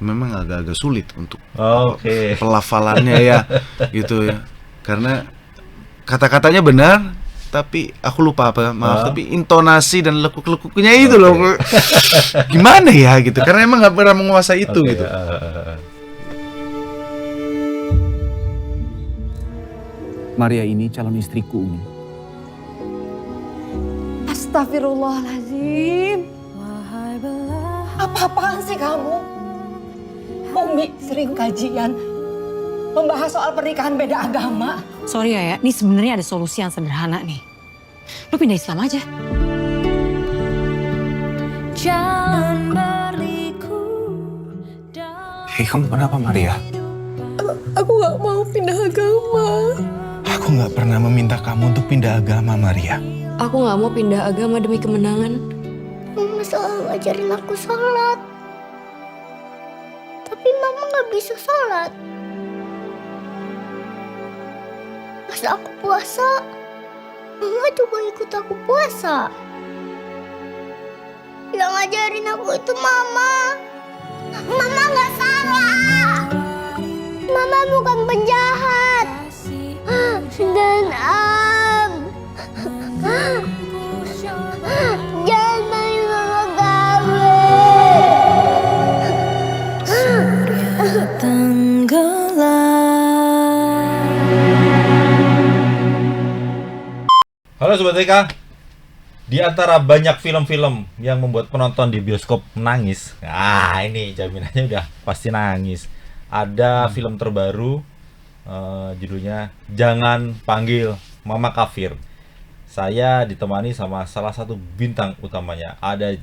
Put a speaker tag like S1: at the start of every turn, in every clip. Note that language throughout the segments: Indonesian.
S1: memang agak-agak sulit untuk
S2: Pelafalannya
S1: ya gitu ya. Karena kata-katanya benar, tapi aku lupa apa, maaf, tapi intonasi dan lekuk-lekuknya itu loh. Gimana ya gitu, karena emang nggak pernah menguasai itu gitu.
S3: Maria ini calon istriku, Umi.
S4: Astagfirullahaladzim. Apa-apaan sih kamu? Umi sering kajian membahas soal pernikahan beda agama.
S5: Sorry ya, ini sebenarnya ada solusi yang sederhana nih. Lu pindah Islam aja.
S3: Hei, kamu kenapa, Maria?
S4: Aku gak mau pindah agama.
S3: Aku nggak pernah meminta kamu untuk pindah agama, Maria.
S6: Aku gak mau pindah agama demi kemenangan.
S7: Mama selalu ngajarin aku sholat. Tapi mama gak bisa sholat. Pas aku puasa, mama juga ikut aku puasa. Yang ngajarin aku itu mama. Mama gak salah. Mama bukan penjahat. Dan jangan main sama kami.
S2: Halo Sobat TK. Di antara banyak film-film yang membuat penonton di bioskop nangis, ini jaminannya udah pasti nangis. Ada film terbaru, judulnya Jangan Panggil Mama Kafir. Saya ditemani sama salah satu bintang utamanya, ada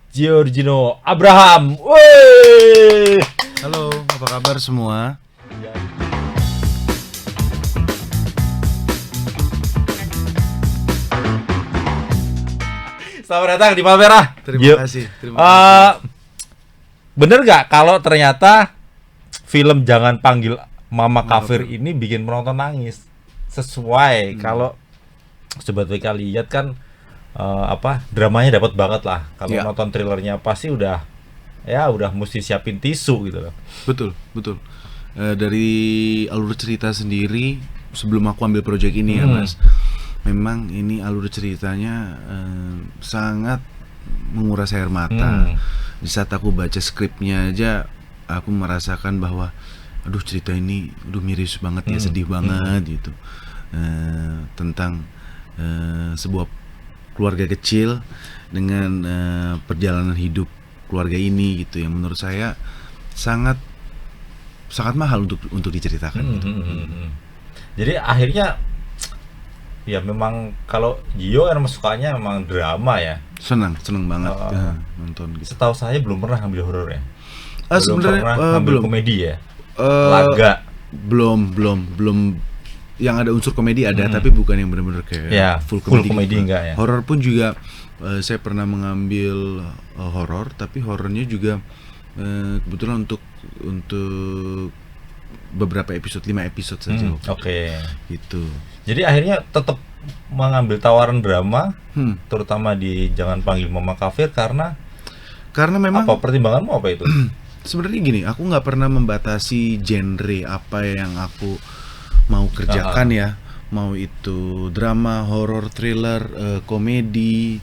S2: Giorgino Abraham. Woi!
S1: Halo, apa kabar semua?
S2: Selamat datang di Palmerah.
S1: Terima kasih.
S2: Bener gak kalau ternyata film Jangan Panggil Mama Kafir ini bikin penonton nangis? Sesuai kalau Sobat WK lihat kan dramanya dapat banget lah. Kalau nonton thrillernya pasti udah mesti siapin tisu gitu loh.
S1: Betul. Dari alur cerita sendiri, sebelum aku ambil proyek ini ya Mas, memang ini alur ceritanya sangat menguras air mata. Di saat aku baca skripnya aja, aku merasakan bahwa aduh, cerita ini miris banget ya, sedih banget gitu. Tentang sebuah keluarga kecil dengan perjalanan hidup keluarga ini gitu, yang menurut saya sangat mahal untuk diceritakan gitu.
S2: Jadi akhirnya ya memang kalau Gio kan sukanya memang drama ya.
S1: Senang banget nonton gitu.
S2: Setahu saya belum pernah ngambil horor ya.
S1: Sebenarnya
S2: belum komedi ya. Laga
S1: belum yang ada unsur komedi ada, tapi bukan yang benar-benar kayak full komedi gitu.
S2: Enggak ya.
S1: Horor pun juga saya pernah mengambil horor, tapi horornya juga kebetulan untuk beberapa episode, 5 episode saja. Gitu. Jadi
S2: akhirnya tetap mengambil tawaran drama, terutama di Jangan Panggil Mama Kafir karena memang apa pertimbanganmu apa itu?
S1: Sebenarnya gini, aku nggak pernah membatasi genre apa yang aku mau kerjakan ya, mau itu drama, horor, thriller, komedi,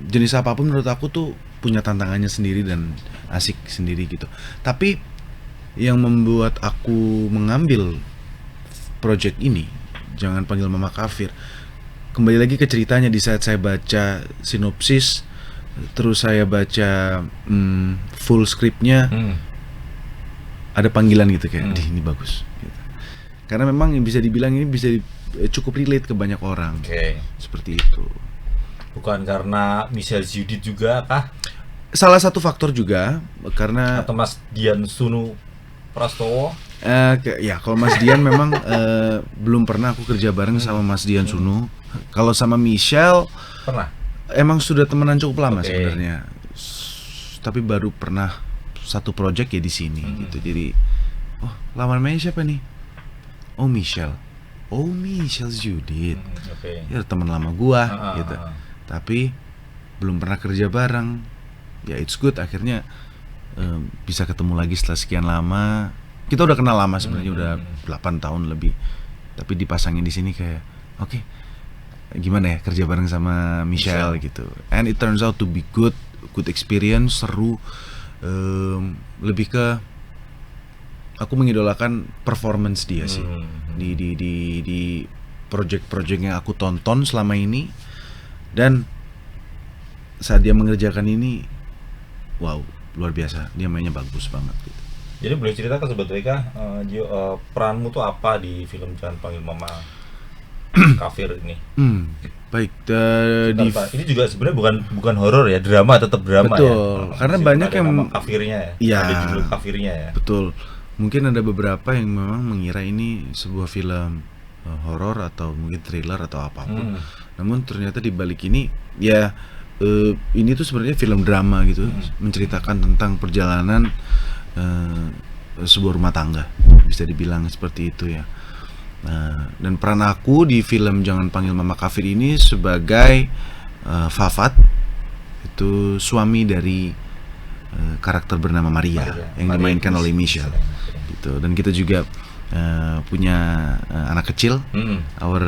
S1: jenis apapun menurut aku tuh punya tantangannya sendiri dan asik sendiri gitu. Tapi yang membuat aku mengambil project ini, Jangan Panggil Mama Kafir, kembali lagi ke ceritanya. Di saat saya baca sinopsis, terus saya baca full scriptnya, ada panggilan gitu kayak, ini bagus gitu. Karena memang bisa dibilang ini bisa cukup relate ke banyak orang. Seperti itu.
S2: Bukan karena Michelle Judith juga kah?
S1: Salah satu faktor juga karena
S2: atau Mas Dian Sunu Prastowo.
S1: Ya kalau Mas Dian memang belum pernah aku kerja bareng sama Mas Dian Sunu. Kalau sama Michelle
S2: pernah.
S1: Emang sudah temenan cukup lama sebenarnya. Tapi baru pernah satu project ya di sini gitu. Jadi lawan mainnya siapa nih? Oh Michelle Judith. Ya teman lama gua gitu. Tapi belum pernah kerja bareng. Ya it's good akhirnya bisa ketemu lagi setelah sekian lama. Kita udah kenal lama sebenarnya, udah 8 tahun lebih. Tapi dipasangin di sini kayak oke, gimana ya kerja bareng sama Michelle gitu. And it turns out to be good experience, seru. Lebih ke aku mengidolakan performance dia sih di project-project yang aku tonton selama ini, dan saat dia mengerjakan ini, wow, luar biasa, dia mainnya bagus banget gitu.
S2: Jadi boleh ceritakan sebetulnya Gio, peranmu tuh apa di film Jangan Panggil Mama Kafir ini?
S1: Baik,
S2: Ini juga sebenarnya bukan horor ya, drama, tetap drama.
S1: betul,
S2: ya.
S1: karena
S2: Meskipun
S1: banyak
S2: ada
S1: yang
S2: nama kafirnya ya,
S1: Iya.
S2: ada judul kafirnya ya.
S1: Betul, mungkin ada beberapa yang memang mengira ini sebuah film horor atau mungkin thriller atau apapun. Namun ternyata di balik ini ya ini tuh sebenarnya film drama gitu, menceritakan tentang perjalanan sebuah rumah tangga, bisa dibilang seperti itu ya. Dan peran aku di film Jangan Panggil Mama Kafir ini sebagai Fafat, itu suami dari karakter bernama Maria yang dimainkan oleh Michelle gitu. Dan kita juga punya anak kecil, our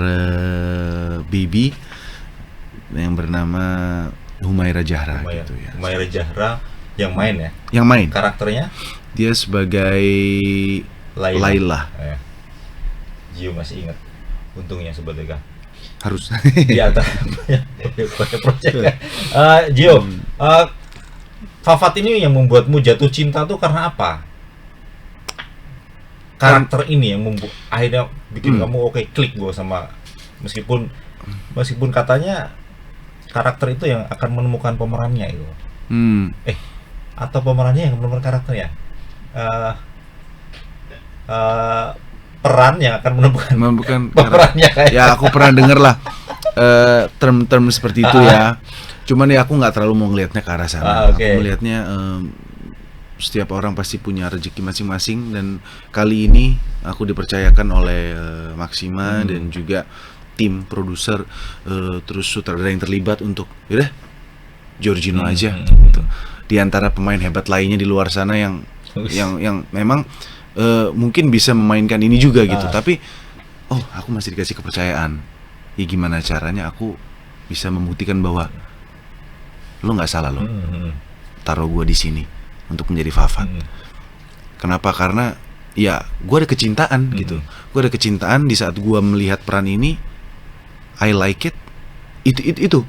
S1: baby yang bernama Humaira Zahra gitu ya.
S2: Humaira Zahra yang main ya.
S1: Yang main.
S2: Karakternya
S1: Dia sebagai Laila.
S2: Gio masih ingat. Untungnya sebetulnya
S1: Harus.
S2: di antara banyak proyek ya. Gio, Fafat ini yang membuatmu jatuh cinta tuh karena apa? Karakter ini yang membuat akhirnya bikin kamu oke, klik gue sama, meskipun katanya karakter itu yang akan menemukan pemerannya itu. Atau pemerannya yang menemukan karakternya. Peran yang akan menemukan pemerannya kayak.
S1: Ya aku pernah denger lah term-term seperti itu ya. Cuman ya aku nggak terlalu mau ngelihatnya ke arah sana. Aku melihatnya setiap orang pasti punya rezeki masing-masing, dan kali ini aku dipercayakan oleh Maxima dan juga tim produser, terus sutradara yang terlibat untuk yaudah Giorgino aja gitu. Di antara pemain hebat lainnya di luar sana yang memang mungkin bisa memainkan ini juga gitu, tapi aku masih dikasih kepercayaan. Ya gimana caranya aku bisa membuktikan bahwa lo nggak salah lo taruh gue di sini untuk menjadi Fafat. Kenapa? Karena ya gue ada kecintaan gitu. Gue ada kecintaan di saat gue melihat peran ini. I like it. Itu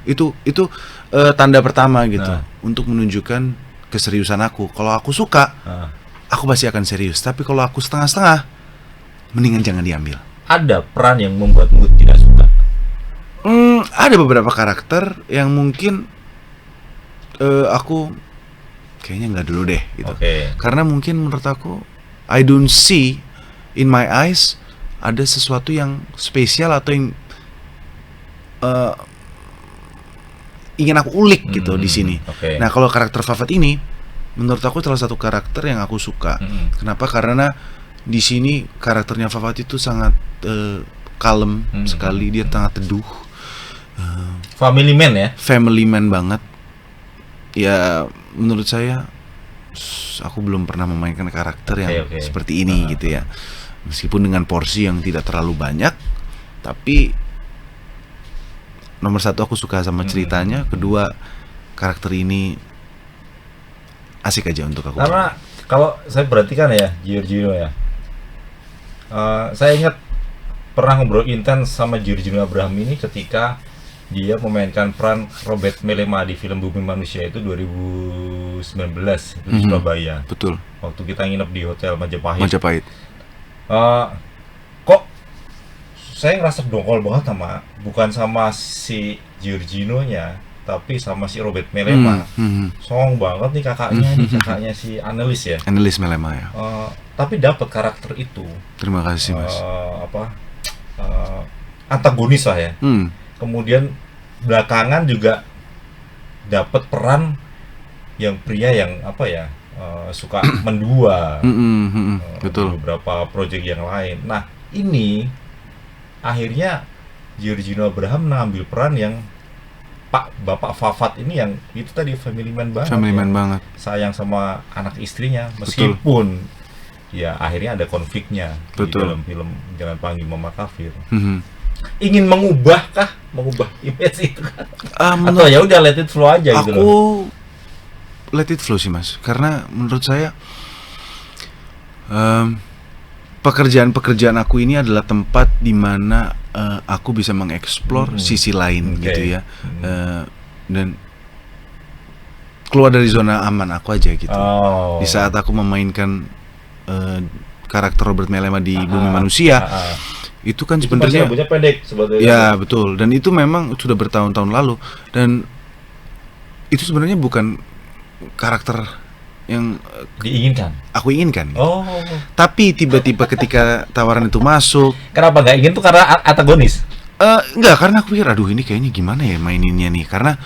S1: tanda pertama gitu untuk menunjukkan keseriusan aku. Kalau aku suka, aku pasti akan serius. Tapi kalau aku setengah-setengah, mendingan jangan diambil.
S2: Ada peran yang membuatmu tidak suka?
S1: Ada beberapa karakter yang mungkin aku kayaknya nggak dulu deh gitu. Karena mungkin menurut aku I don't see in my eyes ada sesuatu yang spesial atau yang ingin aku ulik gitu di sini. Nah kalau karakter Fafat ini menurut aku salah satu karakter yang aku suka. Kenapa? Karena di sini karakternya Fafat itu sangat kalem sekali, dia sangat teduh.
S2: Family man ya?
S1: Family man banget. Ya menurut saya aku belum pernah memainkan karakter yang seperti ini gitu ya. Meskipun dengan porsi yang tidak terlalu banyak, tapi nomor satu aku suka sama ceritanya, kedua karakter ini asik aja untuk aku.
S2: Karena kalau saya perhatikan ya Giorgino ya, saya ingat pernah ngobrol intens sama Giorgino Abraham ini ketika dia memainkan peran Robert Melema di film Bumi Manusia itu 2019 di Surabaya.
S1: Betul.
S2: Waktu kita nginep di Hotel Majapahit. Kok saya ngerasa dongkol banget bukan sama si Giorgino-nya, tapi sama si Robert Melema. Song banget nih kakaknya si Annelies ya.
S1: Annelies Melema ya.
S2: Tapi dapat karakter itu.
S1: Terima kasih Mas.
S2: Antagonis lah ya. Kemudian belakangan juga dapat peran yang pria yang suka mendua. Betul. Beberapa proyek yang lain. Nah ini akhirnya Giorgino Abraham mengambil peran yang Bapak Fafat ini yang itu tadi family man banget.
S1: Family
S2: ya.
S1: man banget.
S2: Sayang sama anak istrinya meskipun ya akhirnya ada konfliknya di
S1: Betul.
S2: dalam film Jangan Panggil Mama Kafir.
S1: Mhm.
S2: Ingin mengubah image itu kan? Atau
S1: Menurut
S2: ya udah let it flow aja gitu
S1: aku
S2: loh.
S1: let it flow sih Mas, karena menurut saya pekerjaan aku ini adalah tempat di mana aku bisa mengeksplor sisi lain
S2: Oke.
S1: gitu ya. Dan keluar dari zona aman aku aja gitu.
S2: Oh.
S1: Di saat aku memainkan karakter Robert Melema di Bumi Manusia, itu kan
S2: itu masih
S1: sebenarnya
S2: rambutnya pendek sebetulnya.
S1: ya betul, dan itu memang sudah bertahun-tahun lalu, dan itu sebenarnya bukan karakter yang
S2: Diinginkan.
S1: aku inginkan.
S2: Oh.
S1: Tapi tiba-tiba ketika tawaran itu masuk,
S2: Kenapa nggak ingin tuh karena antagonis?
S1: enggak, karena aku pikir aduh ini kayaknya gimana ya maininnya nih, karena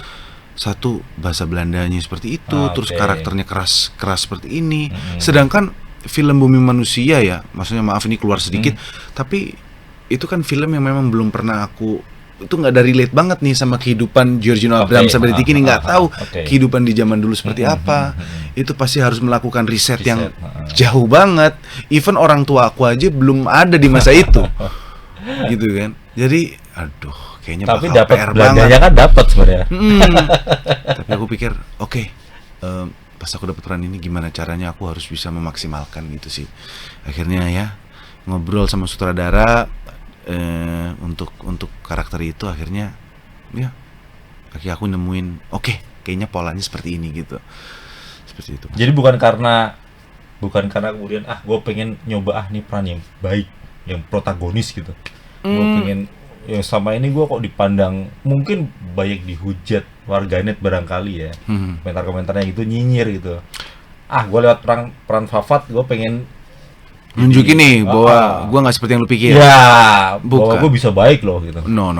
S1: satu bahasa Belandanya seperti itu, terus
S2: Oke.
S1: karakternya keras seperti ini. Sedangkan film Bumi Manusia ya, maksudnya maaf ini keluar sedikit, tapi itu kan film yang memang belum pernah aku itu nggak ada relate banget nih sama kehidupan Giorgino
S2: Oke.
S1: Abraham sampai detik ini, nggak tahu
S2: Oke.
S1: kehidupan di zaman dulu seperti apa. Itu pasti harus melakukan riset yang
S2: Riset,
S1: jauh banget. Even orang tua aku aja belum ada di masa itu, gitu kan. Jadi, aduh, kayaknya
S2: Tapi
S1: bakal
S2: dapat
S1: PR
S2: belanjanya
S1: banget.
S2: kan dapat sebenarnya.
S1: Tapi aku pikir, oke, pas aku dapat peran ini gimana caranya aku harus bisa memaksimalkan gitu sih. Akhirnya ya ngobrol sama sutradara untuk karakter itu, akhirnya ya akhirnya aku nemuin oke, kayaknya polanya seperti ini gitu. Seperti itu.
S2: Jadi bukan karena kemudian gue pengen nyoba nih peran yang baik, yang protagonis gitu. Gue pengen ya sama ini gue kok dipandang mungkin banyak dihujat warganet barangkali ya. Komentar-komentarnya gitu nyinyir gitu. Gue lewat peran Fafat gue pengen
S1: Nunjukin nih bahwa gua nggak seperti yang lu pikir.
S2: ya bahwa
S1: Bukan.
S2: gue bisa baik loh gitu.
S1: No.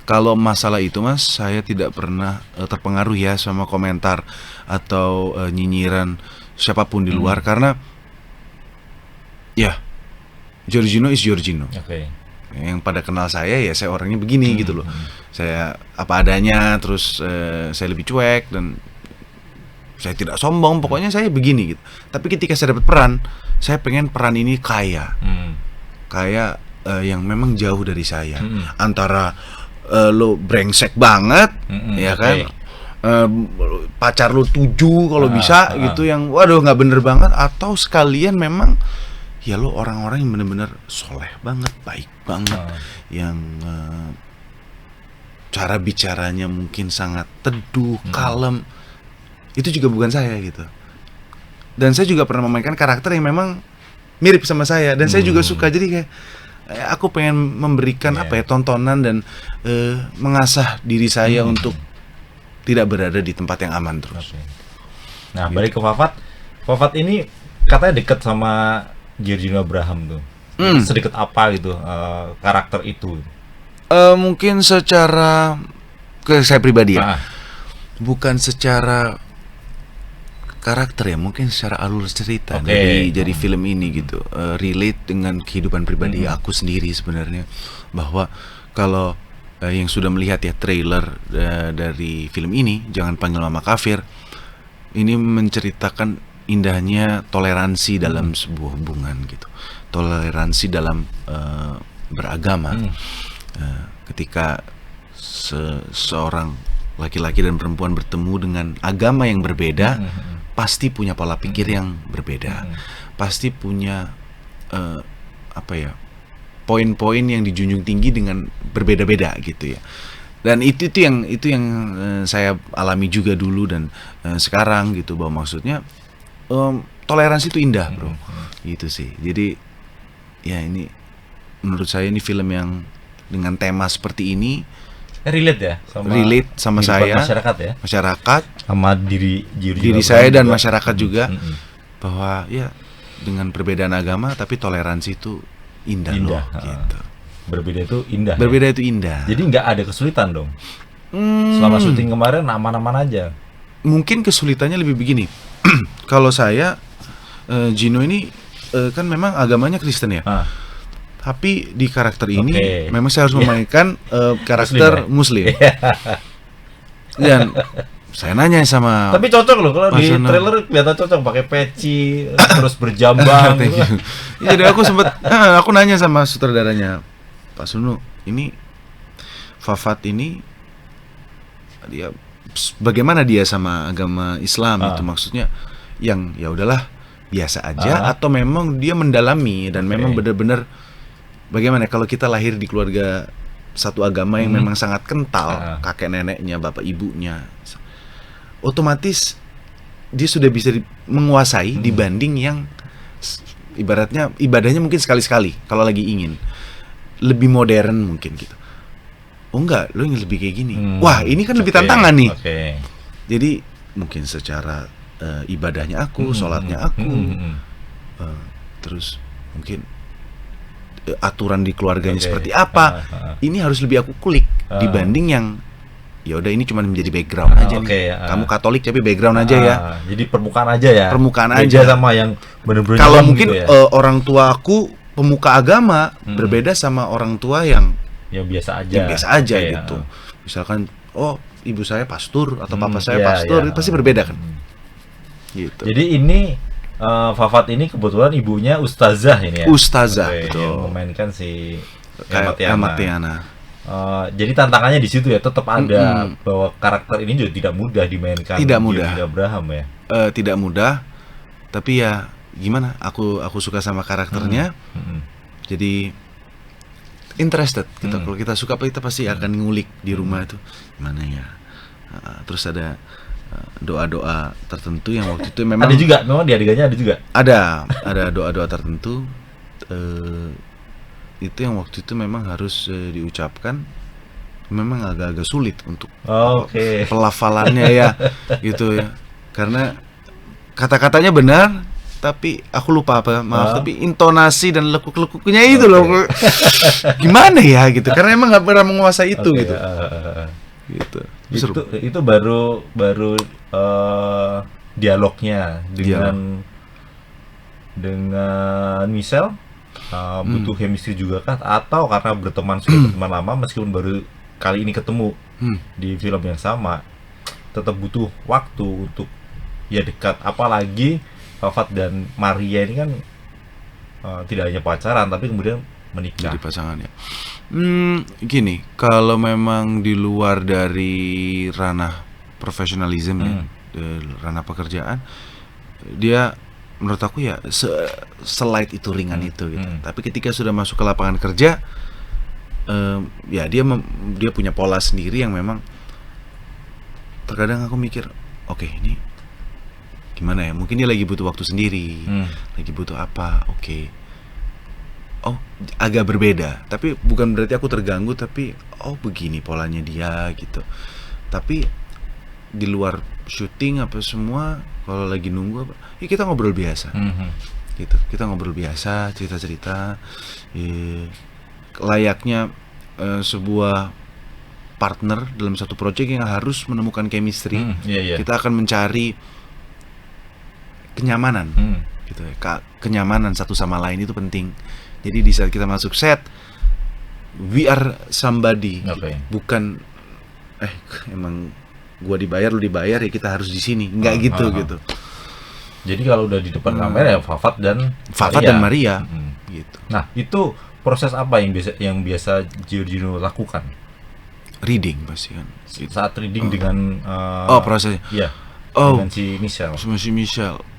S1: Kalau masalah itu Mas, saya tidak pernah terpengaruh ya sama komentar atau nyinyiran siapapun di luar, karena ya Giorgino is Giorgino.
S2: Oke.
S1: Yang pada kenal saya ya saya orangnya begini gitu loh. Saya apa adanya, terus saya lebih cuek dan saya tidak sombong, pokoknya saya begini gitu. Tapi ketika saya dapat peran, saya pengen peran ini kaya yang memang jauh dari saya. Antara lo brengsek banget, ya kan, pacar lo 7 kalau bisa gitu, yang waduh nggak bener banget, atau sekalian memang ya lo orang-orang yang bener-bener soleh banget, baik banget, yang cara bicaranya mungkin sangat teduh, kalem. Itu juga bukan saya gitu. Dan saya juga pernah memainkan karakter yang memang mirip sama saya, dan saya juga suka. Jadi kayak aku pengen memberikan tontonan dan mengasah diri saya untuk tidak berada di tempat yang aman terus.
S2: Nah, balik ke Fafat. Fafat ini katanya dekat sama Giorgino Abraham tuh. Sedekat apa gitu karakter itu?
S1: Mungkin secara ke saya pribadi ya.
S2: Ah.
S1: Bukan secara karakter ya, mungkin secara alur cerita
S2: Oke.
S1: dari film ini gitu, relate dengan kehidupan pribadi aku sendiri sebenarnya, bahwa kalau yang sudah melihat ya trailer dari film ini Jangan Panggil Mama Kafir, ini menceritakan indahnya toleransi dalam sebuah hubungan gitu, toleransi dalam beragama. Ketika seorang laki-laki dan perempuan bertemu dengan agama yang berbeda, pasti punya pola pikir yang berbeda, pasti punya poin-poin yang dijunjung tinggi dengan berbeda-beda gitu ya. Dan itu yang saya alami juga dulu dan sekarang gitu, bahwa maksudnya toleransi itu indah bro, gitu sih. Jadi ya ini menurut saya ini film yang dengan tema seperti ini
S2: Relate sama
S1: saya,
S2: masyarakat ya,
S1: masyarakat,
S2: sama diri
S1: saya dan masyarakat juga, bahwa ya dengan perbedaan agama tapi toleransi itu indah loh gitu.
S2: Berbeda itu indah.
S1: Berbeda itu indah.
S2: Jadi nggak ada kesulitan dong. Selama syuting kemarin aman-aman aja.
S1: Mungkin kesulitannya lebih begini. Kalau saya Gino ini kan memang agamanya Kristen ya. Tapi di karakter ini memang saya harus memainkan karakter Muslim. Dan saya nanya sama
S2: Tapi cocok loh kalau di
S1: Personal.
S2: trailer kelihatan cocok pakai peci terus berjambang gitu.
S1: Ya, jadi aku aku nanya sama sutradaranya, Pak Sunu, ini Fafat ini dia bagaimana dia sama agama Islam itu, maksudnya yang ya udahlah biasa aja atau memang dia mendalami dan memang benar-benar bagaimana kalau kita lahir di keluarga satu agama yang memang sangat kental, kakek neneknya, bapak ibunya, otomatis dia sudah bisa menguasai dibanding yang ibaratnya ibadahnya mungkin sekali-sekali kalau lagi ingin lebih modern mungkin gitu. Oh enggak, lo ingin lebih kayak gini. Wah, ini kan lebih tantangan nih. Jadi mungkin secara ibadahnya aku, sholatnya aku, terus mungkin aturan di keluarganya seperti apa. Ini harus lebih aku kulik dibanding yang ya udah ini cuma menjadi background aja nih. Kamu Katolik tapi background aja ya.
S2: Jadi permukaan aja ya.
S1: Permukaan
S2: Beda
S1: aja.
S2: sama yang benar-benar
S1: Kalau
S2: dalam
S1: mungkin
S2: gitu ya.
S1: orang tua aku pemuka agama berbeda sama orang tua yang
S2: biasa aja.
S1: yang biasa aja gitu. Misalkan oh ibu saya pastor atau papa saya pastor, itu pasti berbeda kan. Gitu.
S2: Jadi ini Fafat ini kebetulan ibunya ustazah ini ya.
S1: Ustazah,
S2: Oke,
S1: betul.
S2: yang memainkan si
S1: Kayak
S2: Emma Tiana.
S1: Tiana.
S2: Jadi tantangannya di situ ya, tetap ada bahwa karakter ini juga tidak mudah dimainkan.
S1: Tidak mudah.
S2: Gilbert Abraham ya.
S1: Tidak mudah, tapi ya gimana? Aku suka sama karakternya. Jadi interested gitu. Kalau kita suka apa kita pasti akan ngulik di rumah itu gimana ya. Terus ada doa-doa tertentu yang waktu itu memang
S2: Ada juga, memang di adegannya ada juga.
S1: ada doa-doa tertentu itu yang waktu itu memang harus diucapkan, memang agak-agak sulit untuk
S2: Oke.
S1: pelafalannya ya gitu ya, karena kata-katanya benar tapi aku lupa apa, maaf, tapi intonasi dan lekuk-lekuknya itu loh gimana ya gitu, karena emang nggak pernah menguasai itu gitu. Gitu. Seru.
S2: Itu baru dialognya dengan Michelle butuh chemistry juga kah, atau karena sudah berteman lama meskipun baru kali ini ketemu di film yang sama tetap butuh waktu untuk ya dekat, apalagi Fafat dan Maria ini kan tidak hanya pacaran tapi kemudian menikah.
S1: Jadi pasangan ya. Gini, kalau memang di luar dari ranah profesionalisme ya, ranah pekerjaan, dia menurut aku ya selight itu, ringan itu gitu. Tapi ketika sudah masuk ke lapangan kerja, ya dia punya pola sendiri yang memang terkadang aku mikir, oke, ini gimana ya? Mungkin dia lagi butuh waktu sendiri, lagi butuh apa? Oke. Oh, agak berbeda. Tapi bukan berarti aku terganggu, tapi oh begini polanya dia gitu. Tapi di luar syuting apa semua, kalau lagi nunggu apa, ya kita ngobrol biasa. Gitu. Kita ngobrol biasa, cerita-cerita. Layaknya sebuah partner dalam satu proyek yang harus menemukan chemistry. Kita akan mencari kenyamanan. Gitu ya. Kenyamanan satu sama lain itu penting. Jadi di saat kita masuk set, we are somebody, bukan emang gua dibayar lu dibayar ya kita harus di sini, nggak gitu.
S2: Jadi kalau udah di depan kamera ya Fafat dan
S1: Maria. Gitu.
S2: Nah itu proses apa yang biasa Giorgino lakukan?
S1: Reading pasti kan. Gitu.
S2: Saat reading dengan
S1: prosesnya.
S2: Iya. Dengan si Michelle.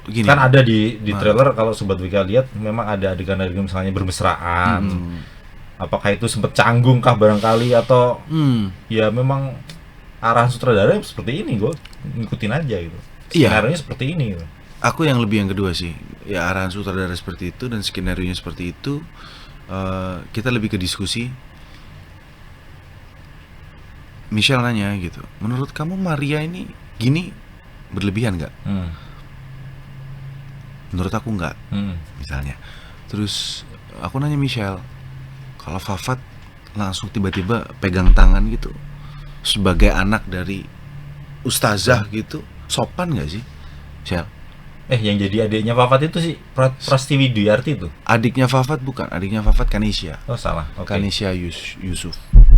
S1: Gini.
S2: Kan ada di trailer kalau Sobat WK lihat memang ada adegan-adegan misalnya bermesraan. Apakah itu sempat canggung kah barangkali atau ya memang arahan sutradara seperti ini, gue ngikutin aja gitu. Skenario-nya seperti ini gitu.
S1: Aku yang kedua sih. Ya arahan sutradara seperti itu dan skenario-nya seperti itu. Kita lebih ke diskusi. Michelle nanya gitu, menurut kamu Maria ini gini berlebihan nggak? Menurut aku enggak, misalnya. Terus aku nanya Michelle, kalau Fafat langsung tiba-tiba pegang tangan gitu, sebagai anak dari ustazah gitu, sopan nggak sih, Michelle?
S2: Yang jadi adiknya Fafat itu sih Prastiwi Duyarti itu.
S1: Adiknya Fafat bukan, adiknya Fafat Kanisha.
S2: Oh salah.
S1: Kanisha Yusuf.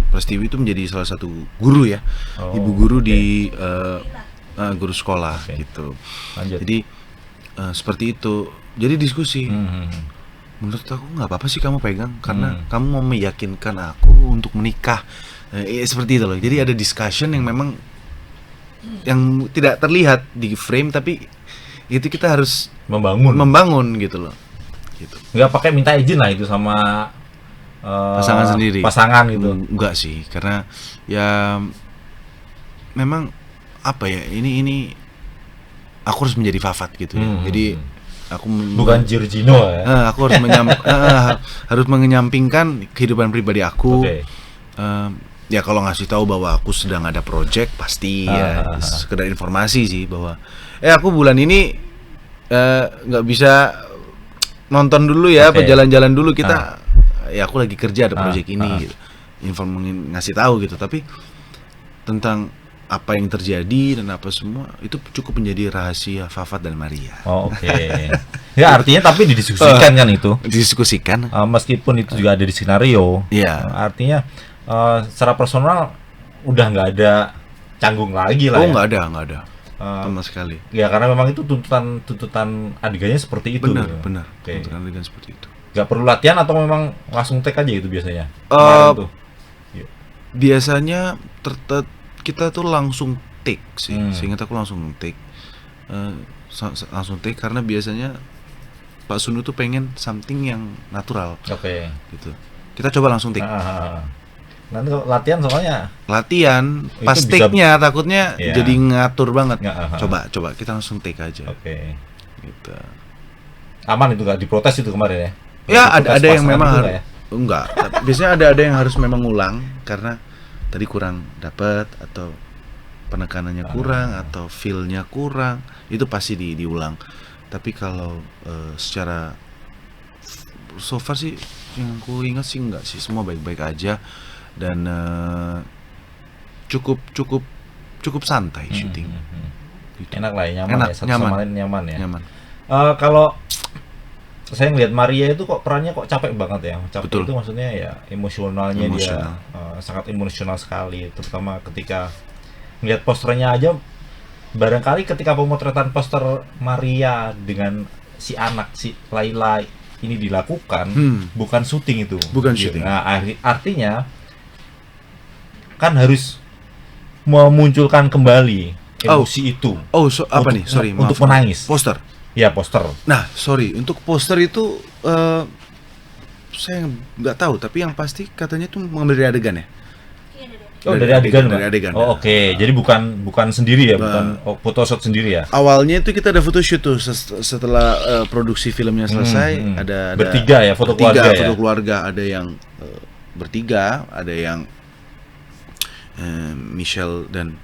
S1: Prastiwi itu menjadi salah satu guru ya, ibu guru di guru sekolah
S2: Oke.
S1: gitu.
S2: Lanjut.
S1: Jadi seperti itu. Jadi diskusi. Menurut aku nggak apa-apa sih kamu pegang karena kamu mau meyakinkan aku untuk menikah. Seperti itu loh. Jadi ada discussion yang memang yang tidak terlihat di frame tapi itu kita harus membangun gitu loh. Gitu.
S2: Nggak pakai minta izin lah itu sama
S1: Pasangan sendiri.
S2: Pasangan gitu.
S1: Enggak sih, karena ya memang apa ya ini aku harus menjadi Fafat gitu ya. Jadi aku
S2: Bukan Giorgino ya.
S1: aku harus harus menyampingkan kehidupan pribadi aku.
S2: Oke.
S1: Ya kalau ngasih tahu bahwa aku sedang ada project pasti ya sekedar informasi sih bahwa aku bulan ini nggak bisa nonton dulu ya, apa jalan-jalan dulu kita ya aku lagi kerja ada project ini gitu. Ngasih tahu gitu, tapi tentang apa yang terjadi dan apa semua itu cukup menjadi rahasia Fafat dan Maria.
S2: Oh, oke. Ya artinya tapi didiskusikan kan itu.
S1: Diskusikan.
S2: Meskipun itu juga ada di skenario.
S1: Iya.
S2: Artinya secara personal udah nggak ada canggung lagi lah.
S1: Oh,
S2: ya.
S1: nggak ada. Sama sekali.
S2: Ya karena memang itu tuntutan adegannya seperti itu.
S1: Benar.
S2: Oke.
S1: Tuntutan adegan seperti itu.
S2: Nggak perlu latihan atau memang langsung take aja itu biasanya?
S1: Biasanya kita tuh langsung take sih. Seingat aku langsung take. Langsung take karena biasanya Pak Sunu tuh pengen something yang natural.
S2: Oke.
S1: Gitu. Kita coba langsung take.
S2: Nanti kalau latihan soalnya
S1: Latihan
S2: Itu
S1: pas
S2: bisa-
S1: take-nya takutnya
S2: Iya.
S1: jadi ngatur banget.
S2: Nggak,
S1: Coba kita langsung take aja.
S2: Oke.
S1: Gitu.
S2: Aman itu nggak diprotes itu kemarin ya?
S1: Ya
S2: Diprotes
S1: ada yang
S2: pasangan
S1: memang
S2: itu
S1: harus
S2: nggak ya?
S1: enggak. Biasanya ada yang harus memang ulang karena tadi kurang dapat atau penekanannya kurang atau feel-nya kurang, itu pasti diulang. Tapi kalau secara so far sih yang aku ingat sih enggak sih, semua baik-baik aja dan cukup santai syuting. Gitu.
S2: Enak lah ya, nyaman
S1: Enak,
S2: ya, satu
S1: nyaman.
S2: sama lain nyaman ya.
S1: Nyaman.
S2: Kalau saya ngelihat Maria itu kok perannya kok capek banget ya. Capek
S1: Betul.
S2: itu maksudnya ya emosionalnya
S1: Emosional.
S2: dia sangat emosional sekali, terutama ketika ngelihat posternya aja. Barangkali ketika pemotretan poster Maria dengan si anak si Laila ini dilakukan bukan syuting itu.
S1: Bukan syuting.
S2: Nah, artinya kan harus memunculkan kembali emosi itu.
S1: Oh, apa
S2: Untuk-
S1: nih? Sorry,
S2: untuk
S1: maaf.
S2: menangis.
S1: Poster.
S2: Ya, poster.
S1: Nah, sorry, untuk poster itu saya nggak tahu, tapi yang pasti katanya itu mengambil dari adegan ya.
S2: Oh, dari adegan,
S1: dari
S2: Mbak?
S1: adegan.
S2: Oh, oke. Jadi bukan sendiri ya, bukan photoshoot sendiri ya.
S1: Awalnya itu kita ada photoshoot tuh setelah produksi filmnya selesai, ada
S2: Bertiga ya, foto
S1: bertiga,
S2: keluarga ya?
S1: foto keluarga, ada yang bertiga, ada yang Michelle dan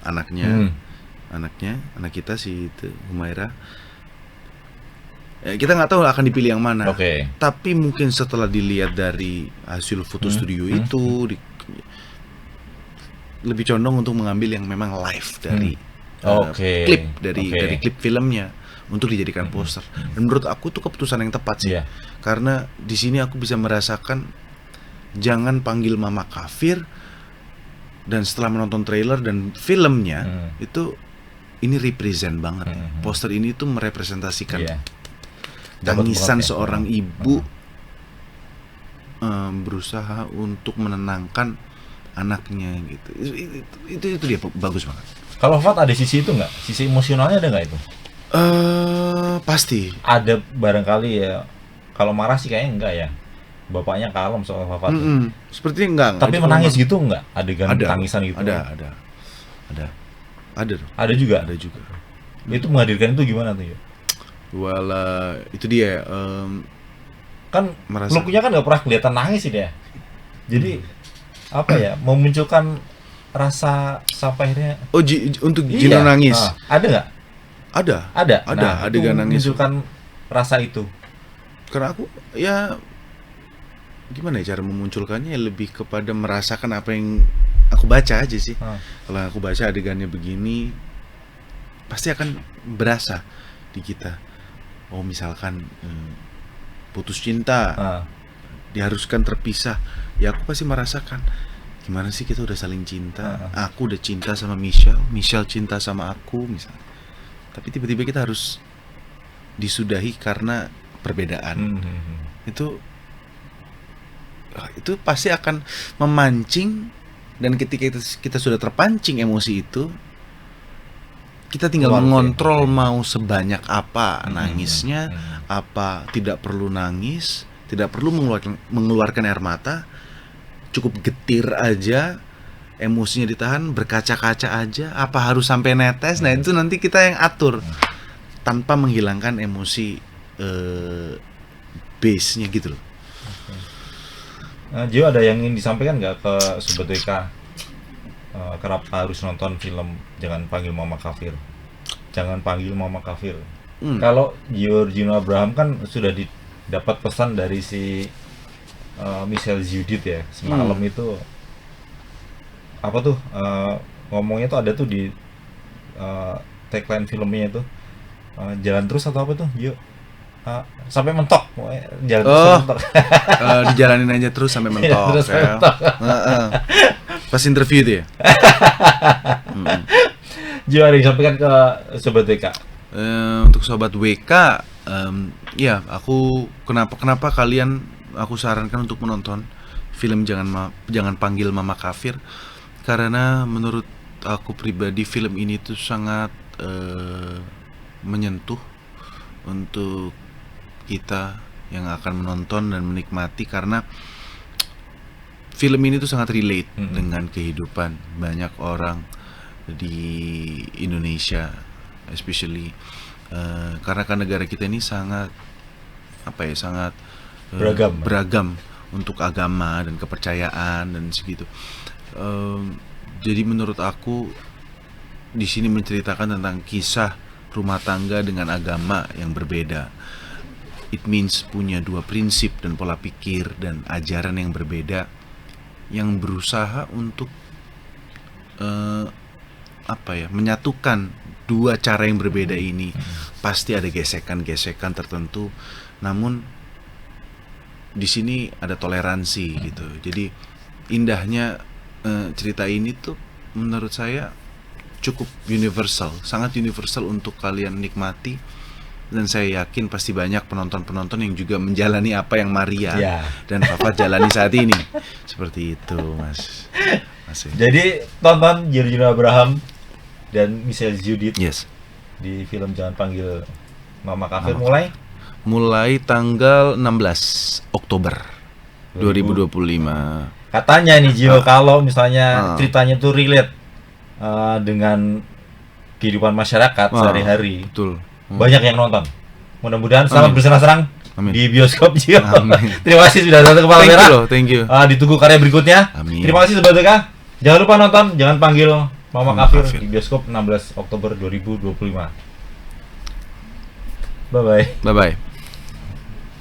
S1: anaknya, anak kita si itu Humaira. Kita nggak tahu akan dipilih yang mana.
S2: Oke.
S1: Tapi mungkin setelah dilihat dari hasil foto studio itu lebih condong untuk mengambil yang memang live dari
S2: Oke.
S1: klip dari
S2: Oke.
S1: klip filmnya untuk dijadikan poster. Dan menurut aku itu keputusan yang tepat sih.
S2: Iya.
S1: Karena di sini aku bisa merasakan jangan panggil mama kafir, dan setelah menonton trailer dan filmnya itu ini represent banget. Poster ini tuh merepresentasikan
S2: Iya. Dapat
S1: tangisan
S2: banget ya.
S1: seorang ibu berusaha untuk menenangkan anaknya gitu. Itu dia bagus banget.
S2: Kalau Fat ada sisi itu nggak? Sisi emosionalnya ada nggak itu?
S1: Pasti.
S2: Ada barangkali ya. Kalau marah sih kayaknya enggak ya. Bapaknya kalem soal Fat.
S1: Sepertinya enggak.
S2: Tapi menangis gitu enggak? Adegan tangisan gitu.
S1: Ada dong.
S2: Ada juga.
S1: Ada juga.
S2: Itu menghadirkan itu gimana tuh ya?
S1: Itu dia.
S2: Kan
S1: Merasa-
S2: looknya kan nggak pernah kelihatan nangis sih dia. Jadi apa ya? Memunculkan rasa sampai akhirnya
S1: Untuk
S2: Iya.
S1: Gino nangis.
S2: Ada nggak?
S1: Ada.
S2: Ada.
S1: Ada
S2: itu
S1: adegan nangis.
S2: memunculkan rasa itu.
S1: Karena aku ya gimana ya cara memunculkannya, ya lebih kepada merasakan apa yang aku baca aja sih. Kalau aku baca adegannya begini pasti akan berasa di kita. Misalkan putus cinta, diharuskan terpisah ya aku pasti merasakan gimana sih kita udah saling cinta. Aku udah cinta sama Michelle, Michelle cinta sama aku misalnya. Tapi tiba-tiba kita harus disudahi karena perbedaan. Itu pasti akan memancing, dan ketika kita sudah terpancing emosi itu, kita tinggal mengontrol mau sebanyak apa nangisnya, apa tidak perlu nangis, tidak perlu mengeluarkan air mata, cukup getir aja, emosinya ditahan, berkaca-kaca aja, apa harus sampai netes. Nah itu nanti kita yang atur tanpa menghilangkan emosi base-nya gitu loh.
S2: Gio, ada yang ingin disampaikan nggak ke Sobat WK? Kenapa harus nonton film Jangan Panggil Mama Kafir? Jangan Panggil Mama Kafir. Kalau Giorgino Abraham kan sudah dapat pesan dari si Michelle Judith ya semalam itu apa tuh ngomongnya tuh ada tuh di tagline filmnya itu jalan terus atau apa tuh Gio? Sampai mentok, jalan terus sampai mentok.
S1: Dijalanin aja terus sampai mentok.
S2: Terus sampai mentok.
S1: Pas interview itu ya.
S2: Gio, ada yang disampaikan ke Sobat WK?
S1: Untuk Sobat WK, ya aku kenapa kalian aku sarankan untuk menonton film Jangan Panggil Mama Kafir, karena menurut aku pribadi film ini tuh sangat menyentuh untuk kita yang akan menonton dan menikmati, karena film ini tuh sangat relate dengan kehidupan banyak orang di Indonesia, especially karena kan negara kita ini sangat sangat beragam untuk agama dan kepercayaan dan segitu. Jadi menurut aku di sini menceritakan tentang kisah rumah tangga dengan agama yang berbeda. It means punya dua prinsip dan pola pikir dan ajaran yang berbeda, yang berusaha untuk menyatukan dua cara yang berbeda ini. Pasti ada gesekan-gesekan tertentu, namun di sini ada toleransi gitu. Jadi indahnya cerita ini tuh menurut saya cukup universal, sangat universal untuk kalian nikmati, dan saya yakin pasti banyak penonton-penonton yang juga menjalani apa yang Maria dan Papa jalani saat ini. Seperti itu, Mas.
S2: Jadi tonton Giorgino Abraham dan Michelle Judith di film Jangan Panggil Mama Kafir mulai tanggal 16 Oktober 2025. Katanya nih Gio, kalau misalnya ceritanya tuh relate dengan kehidupan masyarakat sehari-hari,
S1: betul.
S2: Banyak yang nonton. Mudah-mudahan selamat bersenang-senang di bioskop Gio. Terima kasih sudah datang ke Palang Merah.
S1: Thank you.
S2: Ditunggu karya berikutnya.
S1: Amin.
S2: Terima kasih Sobat WK. Jangan lupa nonton Jangan Panggil Mama Kafir di bioskop 16 Oktober 2025. Bye bye.